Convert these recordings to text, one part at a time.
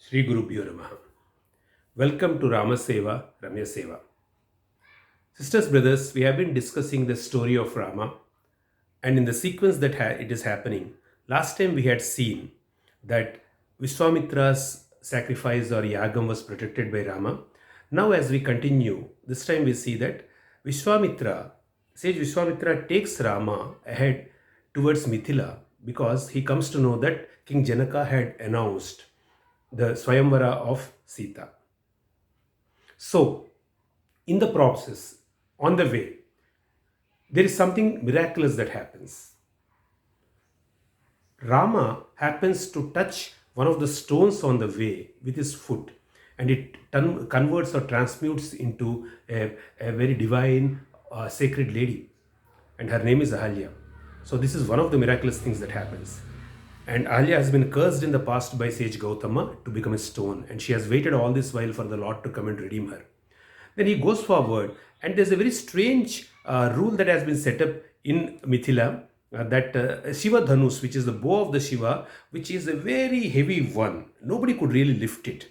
Sri Guru Bhyo Namaha. Welcome to Rama Seva, Ramya Seva. Sisters, brothers, we have been discussing the story of Rama, and in the sequence that it is happening, last time we had seen that Vishwamitra's sacrifice or yagam was protected by Rama. Now, as we continue, this time we see that Vishwamitra, sage Vishwamitra takes Rama ahead towards Mithila because he comes to know that King Janaka had announced the Swayamvara of Sita. So, in the process, on the way, there is something miraculous that happens. Rama happens to touch one of the stones on the way with his foot, and it converts or transmutes into a very divine, sacred lady, and her name is Ahalya. So, this is one of the miraculous things that happens. And Ahalya has been cursed in the past by sage Gautama to become a stone, and she has waited all this while for the Lord to come and redeem her. Then he goes forward, and there's a very strange rule that has been set up in Mithila, that Shiva Dhanus, which is the bow of the Shiva, which is a very heavy one. Nobody could really lift it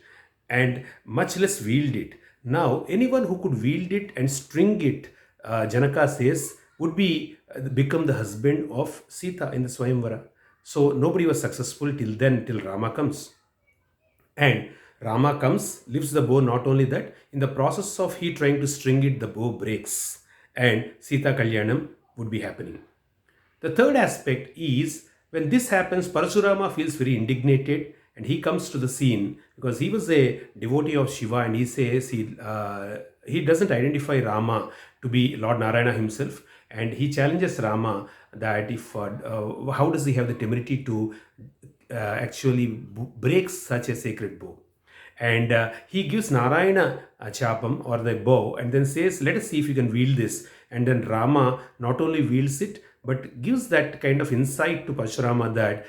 and much less wield it. Now, anyone who could wield it and string it, Janaka says, would become the husband of Sita in the Swayamvara. So nobody was successful till then, till Rama comes. And Rama comes, lifts the bow. Not only that, in the process of he trying to string it, the bow breaks, and Sita Kalyanam would be happening. The third aspect is when this happens, Parashurama feels very indignated and he comes to the scene because he was a devotee of Shiva, and he says he doesn't identify Rama to be Lord Narayana himself, and he challenges Rama that if how does he have the temerity to actually break such a sacred bow. And he gives Narayana a chapam or the bow and then says, let us see if you can wield this. And then Rama not only wields it, but gives that kind of insight to Parashurama that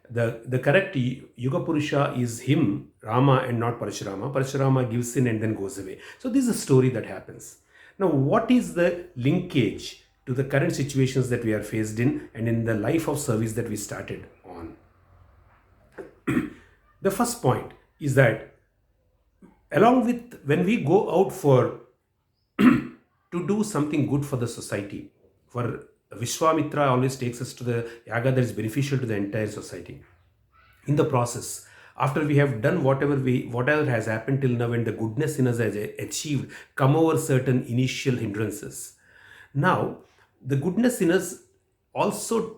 the correct Yuga Purusha is him, Rama, and not Parashurama. Parashurama gives in and then goes away. So this is a story that happens. Now, what is the linkage to the current situations that we are faced in and in the life of service that we started on? The first point is that along with when we go out for to do something good for the society, for Vishwamitra always takes us to the yaga that is beneficial to the entire society. In the process, after we have done whatever has happened till now and the goodness in us has achieved, come over certain initial hindrances. Now, the goodness in us also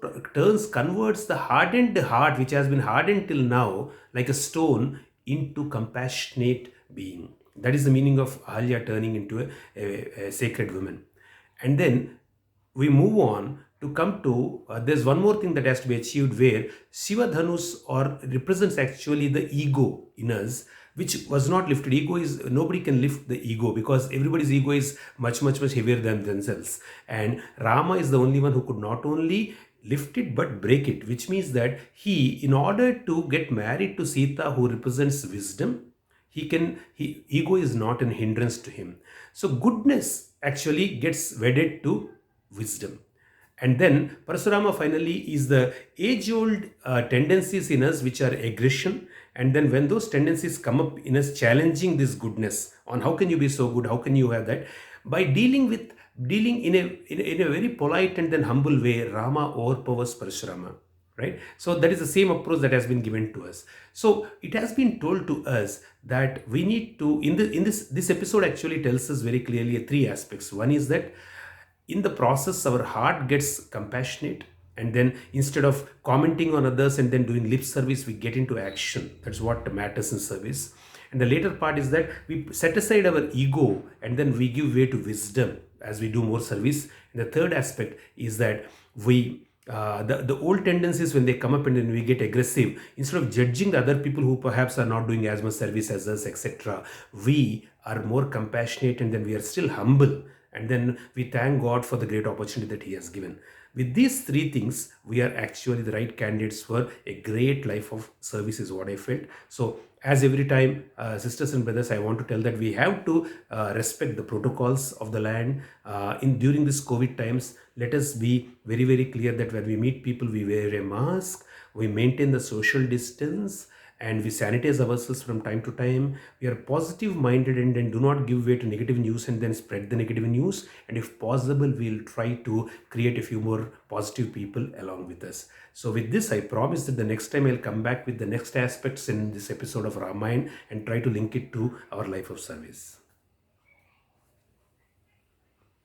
converts the hardened heart, which has been hardened till now, like a stone, into compassionate being. That is the meaning of Ahalya turning into a sacred woman. And then we move on to come to, there's one more thing that has to be achieved where Shiva Dhanus or represents actually the ego in us, which was not lifted. Ego is, nobody can lift the ego because everybody's ego is much heavier than themselves. And Rama is the only one who could not only lift it but break it, which means that he, in order to get married to Sita, who represents wisdom, ego is not an hindrance to him. So goodness actually gets wedded to wisdom. And then Parasurama finally is the age-old tendencies in us which are aggression. And then when those tendencies come up in us challenging this goodness on how can you be so good, how can you have that, by dealing in a very polite and then humble way, Rama overpowers Parashurama. Right? So that is the same approach that has been given to us. So it has been told to us that we need to, this episode actually tells us very clearly three aspects. One is that in the process, our heart gets compassionate, and then instead of commenting on others and then doing lip service, we get into action. That's what matters in service. And the later part is that we set aside our ego and then we give way to wisdom as we do more service. And the third aspect is that we the old tendencies, when they come up and then we get aggressive, instead of judging the other people who perhaps are not doing as much service as us, etc., we are more compassionate and then we are still humble, and then we thank God for the great opportunity that he has given. With these three things, we are actually the right candidates for a great life of service, is what I felt. So as every time, sisters and brothers, I want to tell that we have to respect the protocols of the land. During this COVID times, let us be very clear that when we meet people, we wear a mask, we maintain the social distance, and we sanitize ourselves from time to time. We are positive minded, and then do not give way to negative news and then spread the negative news. And if possible, we'll try to create a few more positive people along with us. So with this, I promise that the next time I'll come back with the next aspects in this episode of Ramayana and try to link it to our life of service.